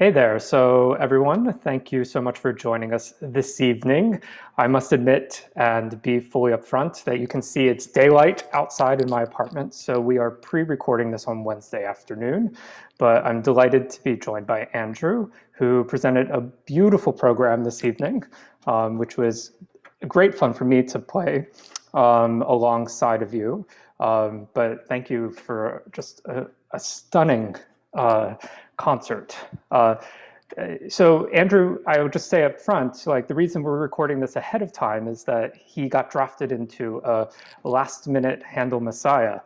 Hey there. So, everyone, thank you so much for joining us this evening. I must admit and be fully upfront that you can see it's daylight outside in my apartment, so we are pre-recording this on Wednesday afternoon. But I'm delighted to be joined by Andrew, who presented a beautiful program this evening, which was great fun for me to play alongside of you. But thank you for just a stunning concert. So Andrew, I would just say up front, like the reason we're recording this ahead of time is that he got drafted into a last-minute Handel Messiah,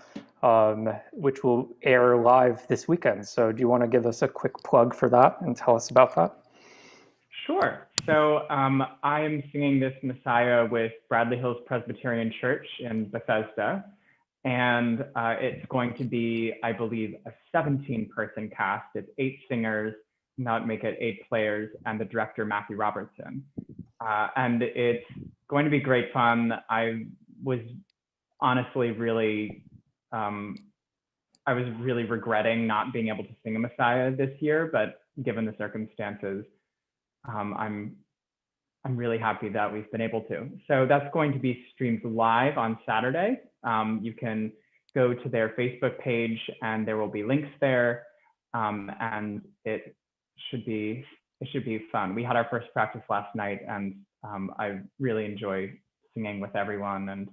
which will air live this weekend. So do you want to give us a quick plug for that and tell us about that? Sure. So I am singing this Messiah with Bradley Hills Presbyterian Church in Bethesda. And it's going to be, I believe, a 17-person cast. It's 8 singers, and that would make it 8 players, and the director, Matthew Robertson. And it's going to be great fun. I was honestly really, I was really regretting not being able to sing a Messiah this year, but given the circumstances, I'm really happy that we've been able to. So that's going to be streamed live on Saturday. You can go to their Facebook page and there will be links there. And it should be fun. We had our first practice last night and I really enjoy singing with everyone, and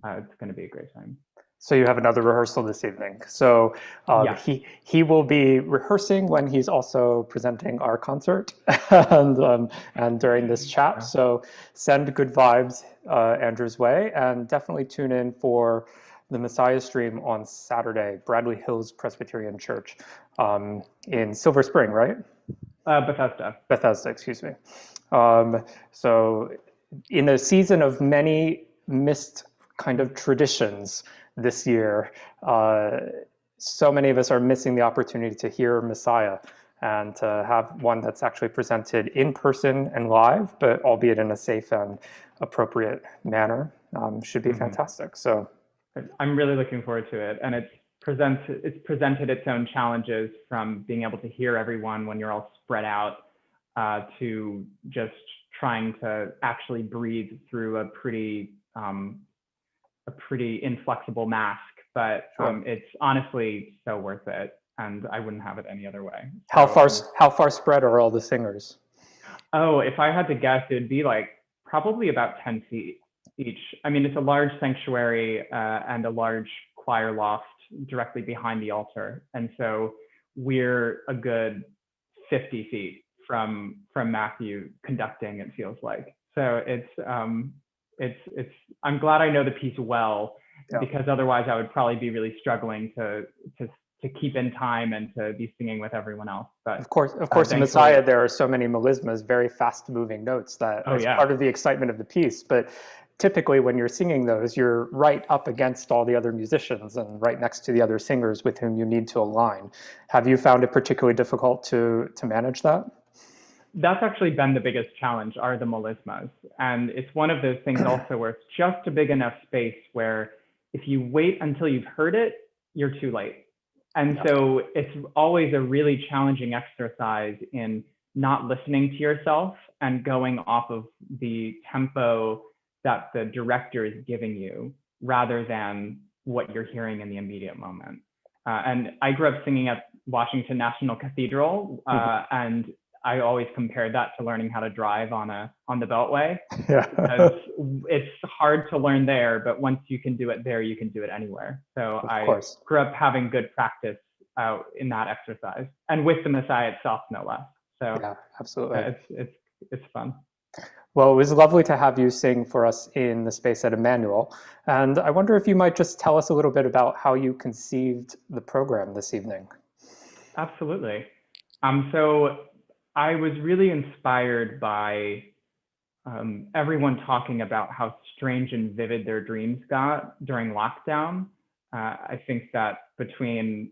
it's going to be a great time. So you have another rehearsal this evening. So Yes. he will be rehearsing when he's also presenting our concert and during this chat. So send good vibes Andrew's way, and definitely tune in for the Messiah stream on Saturday, Bradley Hills Presbyterian Church in Silver Spring, right? Bethesda. Bethesda, excuse me. So in a season of many missed kind of traditions this year, so many of us are missing the opportunity to hear Messiah and to have one that's actually presented in person and live, but albeit in a safe and appropriate manner, should be fantastic. So I'm really looking forward to it, and it's presented its own challenges, from being able to hear everyone when you're all spread out to just trying to actually breathe through a pretty inflexible mask. But it's honestly so worth it, and I wouldn't have it any other way. How far spread are all the singers? Oh, if I had to guess, it'd be like probably about 10 feet each. I mean, it's a large sanctuary and a large choir loft directly behind the altar, and so we're a good 50 feet from Matthew conducting, it feels like. So it's I'm glad I know the piece well, because otherwise I would probably be really struggling to keep in time and to be singing with everyone else. But of course, in Messiah there are so many melismas, very fast-moving notes that is part of the excitement of the piece. But typically, when you're singing those, you're right up against all the other musicians and right next to the other singers with whom you need to align. Have you found it particularly difficult to manage that? That's actually been the biggest challenge, are the melismas. And it's one of those things also where it's just a big enough space where if you wait until you've heard it, you're too late. And so it's always a really challenging exercise in not listening to yourself and going off of the tempo that the director is giving you rather than what you're hearing in the immediate moment. And I grew up singing at Washington National Cathedral, and I always compared that to learning how to drive on the Beltway. Because it's hard to learn there, but once you can do it there, you can do it anywhere. So I grew up having good practice in that exercise, and with the Messiah itself, no less. So yeah, absolutely, it's fun. Well, it was lovely to have you sing for us in the space at Emmanuel. And I wonder if you might just tell us a little bit about how you conceived the program this evening. Absolutely. So I was really inspired by everyone talking about how strange and vivid their dreams got during lockdown. I think that between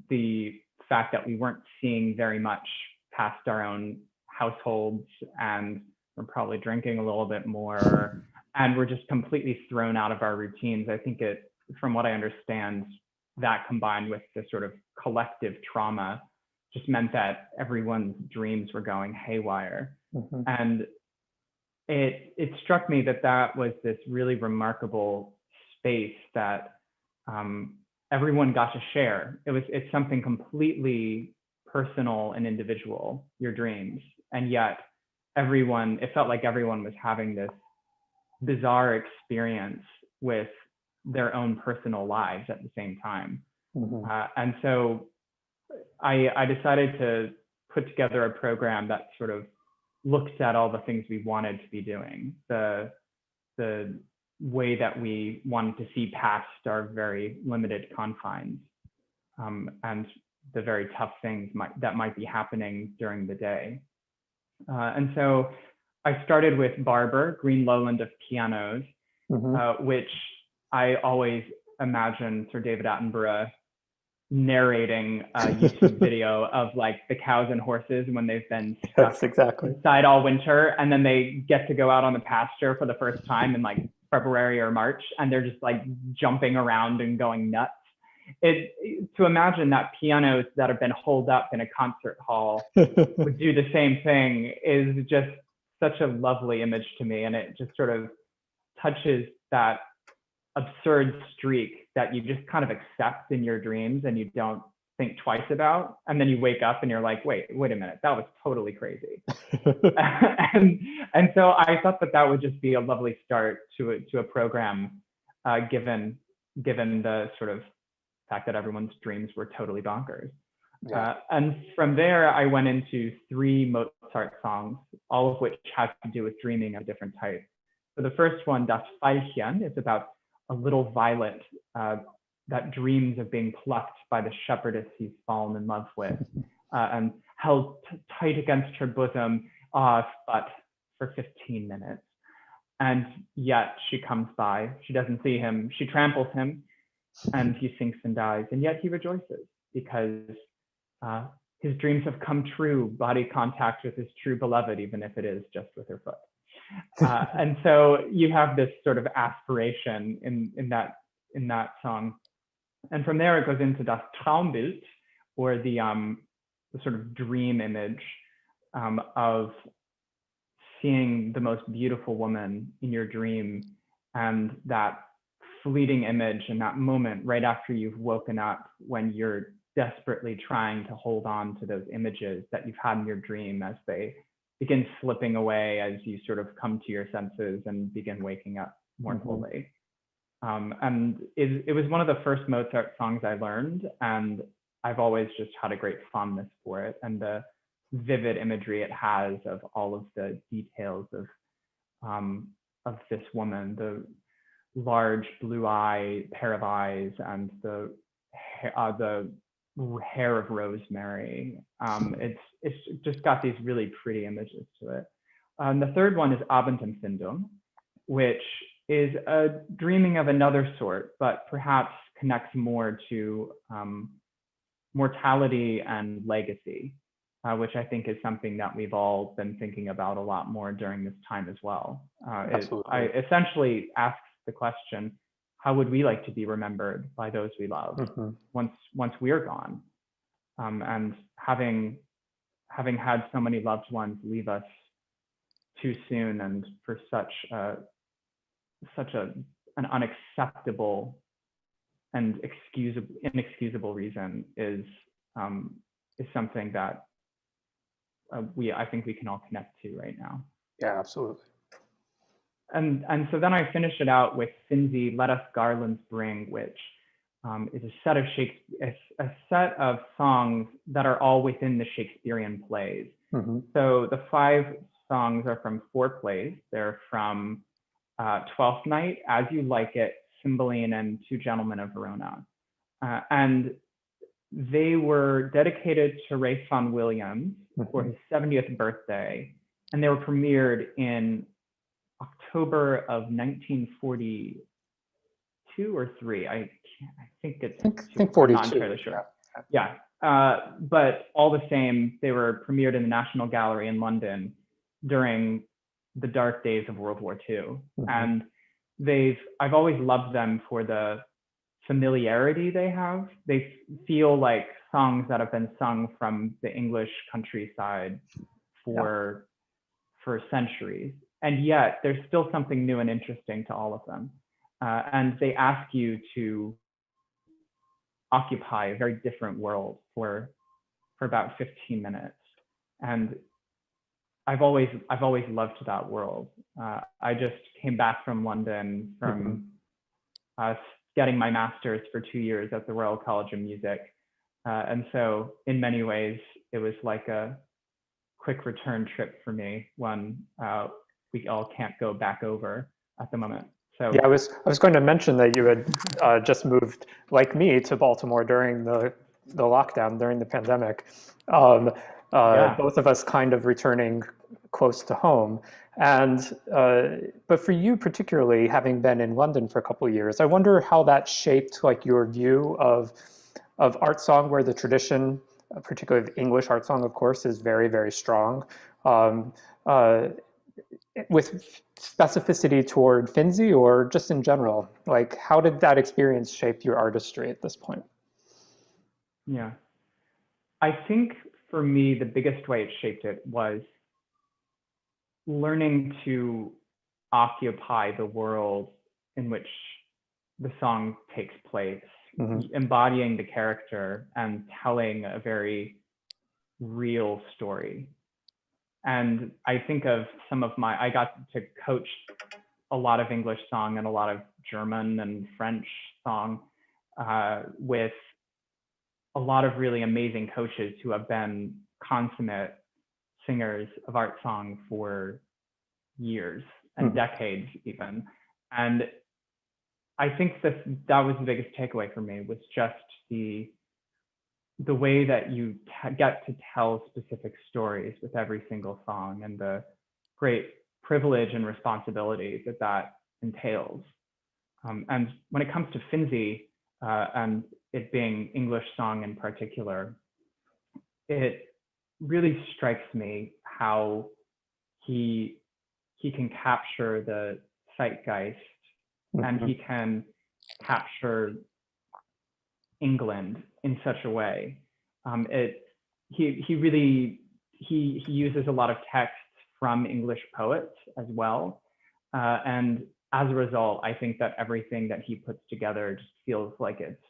the fact that we weren't seeing very much past our own households, and we're probably drinking a little bit more, and we're just completely thrown out of our routines. I think from what I understand, that combined with the sort of collective trauma just meant that everyone's dreams were going haywire. Mm-hmm. And it struck me that that was this really remarkable space that everyone got to share. It's something completely personal and individual, your dreams, and yet it felt like everyone was having this bizarre experience with their own personal lives at the same time. Mm-hmm. And so I decided to put together a program that sort of looked at all the things we wanted to be doing, the way that we wanted to see past our very limited confines, and the very tough things that might be happening during the day. And so I started with Barber, Green Lowland of Pianos, Mm-hmm. which I always imagine Sir David Attenborough narrating a YouTube video of like the cows and horses when they've been stuck Yes, exactly. inside all winter, and then they get to go out on the pasture for the first time in like February or March, and they're just like jumping around and going nuts. To imagine that pianos that have been holed up in a concert hall would do the same thing is just such a lovely image to me, and it just sort of touches that absurd streak that you just kind of accept in your dreams and you don't think twice about, and then you wake up and you're like, wait a minute, that was totally crazy. and so I thought that would just be a lovely start to a program, given the sort of fact that everyone's dreams were totally bonkers. Yeah. And from there, I went into 3 Mozart songs, all of which have to do with dreaming of a different type. So the first one, Das Veilchen, is about a little violet that dreams of being plucked by the shepherdess he's fallen in love with, and held tight against her bosom, but for 15 minutes. And yet she comes by, she doesn't see him, she tramples him, and he sinks and dies. And yet he rejoices because his dreams have come true, body contact with his true beloved, even if it is just with her foot. And so you have this sort of aspiration in that song. And from there it goes into Das Traumbild, or the sort of dream image of seeing the most beautiful woman in your dream, and that fleeting image and that moment right after you've woken up when you're desperately trying to hold on to those images that you've had in your dream as they begin slipping away as you sort of come to your senses and begin waking up more fully. And it was one of the first Mozart songs I learned, and I've always just had a great fondness for it, and the vivid imagery it has of all of the details of this woman, the large blue pair of eyes, and the hair of rosemary. It's just got these really pretty images to it. The third one is Abendempfindung, which is a dreaming of another sort, but perhaps connects more to mortality and legacy, which I think is something that we've all been thinking about a lot more during this time as well. Absolutely. It essentially asks the question, how would we like to be remembered by those we love once we're gone? And having had so many loved ones leave us too soon and for such an unacceptable and inexcusable reason is something that I think we can all connect to right now. Yeah, absolutely. And so then I finished it out with Finzi, Let Us Garlands Bring, which is a set of songs that are all within the Shakespearean plays. So the 5 songs are from 4 plays. They're from Twelfth Night, As You Like It, Cymbeline, and Two Gentlemen of Verona. And they were dedicated to Ralph Vaughan Williams for his 70th birthday, and they were premiered in October of 1942 or 3. I think it's I think 42. I'm not entirely sure. Yeah. But all the same, they were premiered in the National Gallery in London during the dark days of World War II. And I've always loved them for the familiarity they have. They feel like songs that have been sung from the English countryside for centuries. And yet there's still something new and interesting to all of them. And they ask you to occupy a very different world for about 15 minutes. And I've always loved that world. I just came back from London from getting my master's for 2 years at the Royal College of Music. And so in many ways, it was like a quick return trip for me when we all can't go back over at the moment. So yeah, I was going to mention that you had just moved, like me, to Baltimore during the lockdown, during the pandemic. Both of us kind of returning close to home. And but for you particularly, having been in London for a couple of years, I wonder how that shaped like your view of art song, where the tradition, particularly of English art song, of course, is very, very strong. With specificity toward Finzi, or just in general? Like, how did that experience shape your artistry at this point? Yeah, I think for me, the biggest way it shaped it was learning to occupy the world in which the song takes place, embodying the character and telling a very real story. And I think of I got to coach a lot of English song and a lot of German and French song with a lot of really amazing coaches who have been consummate singers of art song for years and decades even. And I think that was the biggest takeaway for me, was just the way that you get to tell specific stories with every single song, and the great privilege and responsibility that entails. And when it comes to Finzi, and it being English song in particular, it really strikes me how he can capture the zeitgeist, and he can capture England in such a way. He uses a lot of texts from English poets as well, and as a result, I think that everything that he puts together just feels like it's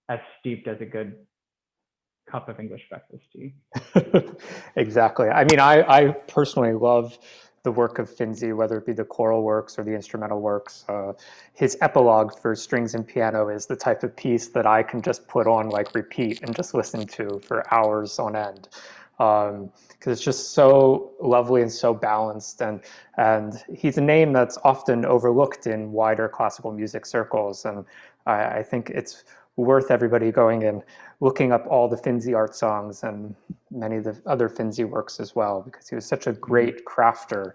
as steeped as a good cup of English breakfast tea. Exactly. I mean, I personally love the work of Finzi, whether it be the choral works or the instrumental works. His epilogue for strings and piano is the type of piece that I can just put on like repeat and just listen to for hours on end. Because it's just so lovely and so balanced, and he's a name that's often overlooked in wider classical music circles, and I think it's worth everybody going and looking up all the Finzi art songs and many of the other Finzi works as well, because he was such a great crafter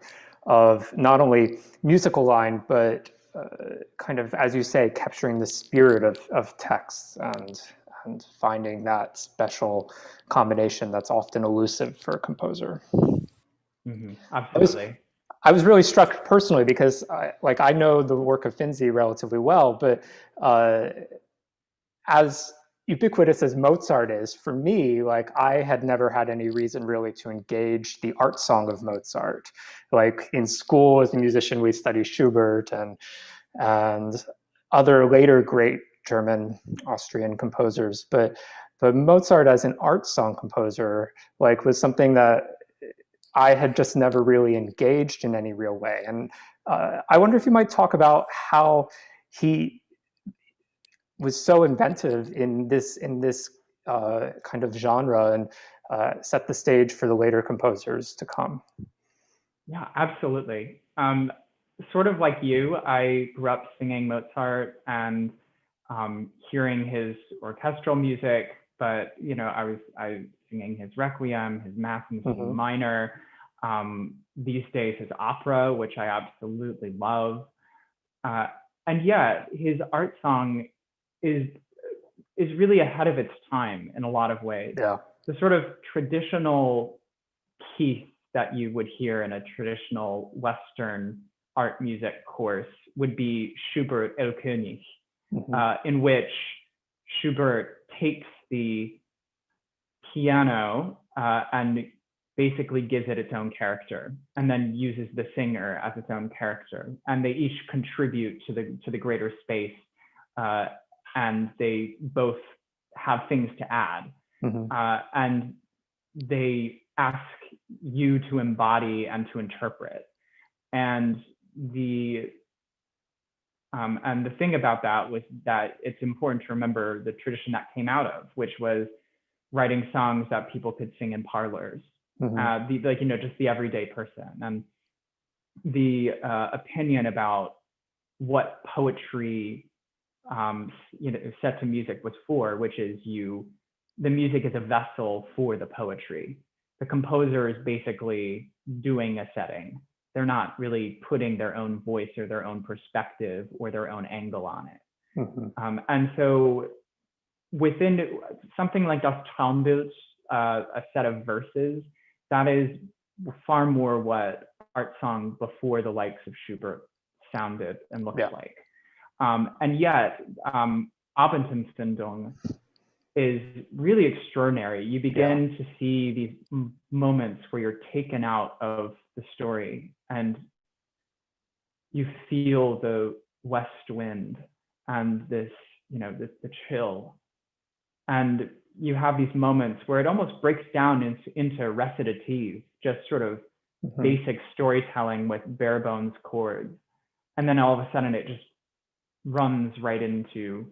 of not only musical line, but kind of, as you say, capturing the spirit of texts and finding that special combination that's often elusive for a composer. Absolutely. I was really struck personally because I know the work of Finzi relatively well, but as ubiquitous as Mozart is, for me, like I had never had any reason really to engage the art song of Mozart. Like in school as a musician, we studied Schubert and other later great German, Austrian composers, but Mozart as an art song composer, like, was something that I had just never really engaged in any real way. And I wonder if you might talk about how he was so inventive in this kind of genre, and set the stage for the later composers to come. Yeah, absolutely. Sort of like you, I grew up singing Mozart and hearing his orchestral music, but I was singing his Requiem, his Mass in C minor. These days, his opera, which I absolutely love, and yet his art song is really ahead of its time in a lot of ways. Yeah. The sort of traditional piece that you would hear in a traditional Western art music course would be Schubert El König, in which Schubert takes the piano and basically gives it its own character, and then uses the singer as its own character, and they each contribute to the greater space, and they both have things to add, and they ask you to embody and to interpret. And the thing about that was that it's important to remember the tradition that came out of, which was writing songs that people could sing in parlors, just the everyday person. And the opinion about what poetry, set to music was for, which is the music is a vessel for the poetry. The composer is basically doing a setting. They're not really putting their own voice or their own perspective or their own angle on it. And so within something like Das Traumbild, a set of verses, that is far more what art song before the likes of Schubert sounded and looked like. And yet, Abendempfindung is really extraordinary. You begin to see these moments where you're taken out of the story and you feel the west wind and this, the chill. And you have these moments where it almost breaks down into recitative, just sort of basic storytelling with bare bones chords. And then all of a sudden it just runs right into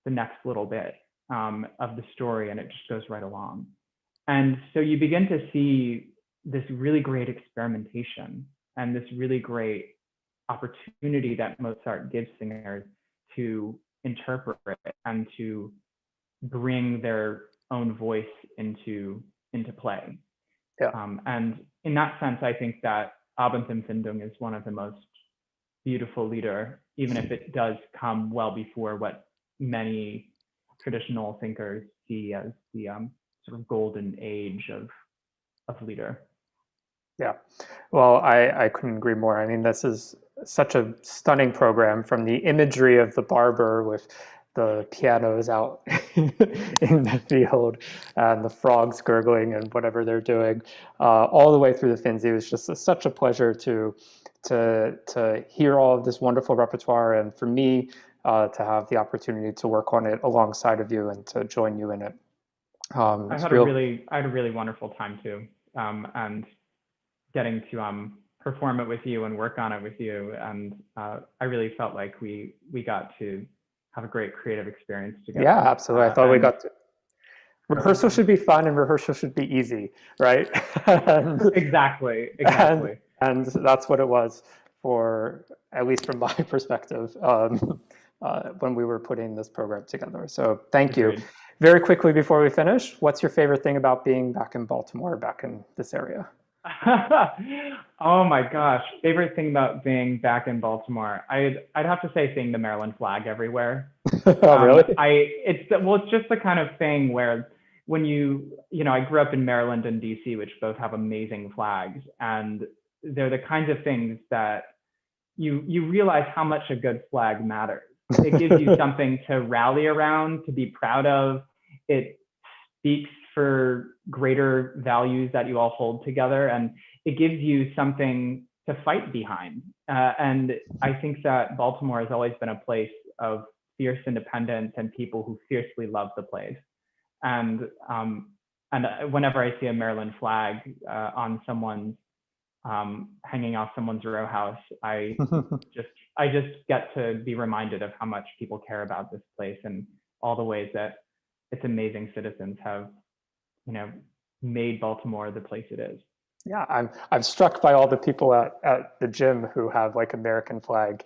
the next little bit of the story, and it just goes right along. And so you begin to see this really great experimentation and this really great opportunity that Mozart gives singers to interpret and to bring their own voice into play. And in that sense, I think that Abendempfindung is one of the most beautiful lieder, even if it does come well before what many traditional thinkers see as the sort of golden age of lieder. Yeah, well, I couldn't agree more. I mean, this is such a stunning program, from the imagery of the Barber with the pianos out in the field and the frogs gurgling and whatever they're doing, all the way through the Finzi. It was just such a pleasure to hear all of this wonderful repertoire, and for me to have the opportunity to work on it alongside of you and to join you in it. I had a really wonderful time too, and getting to perform it with you and work on it with you, and I really felt like we got to have a great creative experience together. Yeah, absolutely. I thought we got to. Rehearsal should be fun, and rehearsal should be easy, right? Exactly. And that's what it was, for at least from my perspective, when we were putting this program together. So thank you. Very quickly before we finish, what's your favorite thing about being back in Baltimore, back in this area? Oh my gosh, favorite thing about being back in Baltimore, I'd have to say seeing the Maryland flag everywhere. Oh, really? It's just the kind of thing where when I grew up in Maryland and DC, which both have amazing flags, and they're the kinds of things that you realize how much a good flag matters. It gives you something to rally around, to be proud of. It speaks for greater values that you all hold together, and it gives you something to fight behind. And I think that Baltimore has always been a place of fierce independence and people who fiercely love the place. And whenever I see a Maryland flag on someone's hanging off someone's row house, I just get to be reminded of how much people care about this place and all the ways that its amazing citizens have, made Baltimore the place it is. Yeah, I'm struck by all the people at the gym who have like Maryland flag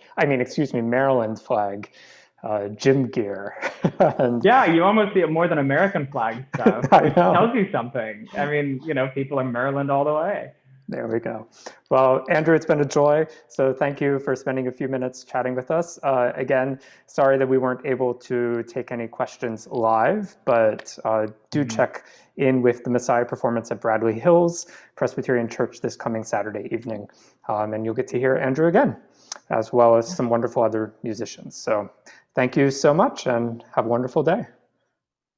gym gear. And yeah, you almost see it more than American flag stuff. I know. It tells you something. I mean, people in Maryland all the way. There we go. Well, Andrew, it's been a joy. So thank you for spending a few minutes chatting with us. Again, sorry that we weren't able to take any questions live, but do check in with the Messiah performance at Bradley Hills Presbyterian Church this coming Saturday evening. And you'll get to hear Andrew again, as well as some wonderful other musicians. So thank you so much and have a wonderful day.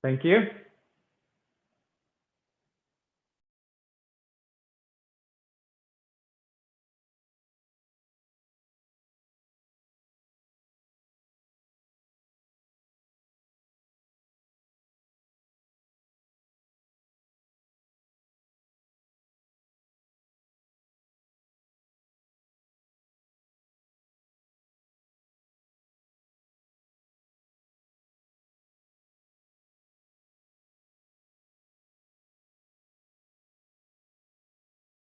Thank you.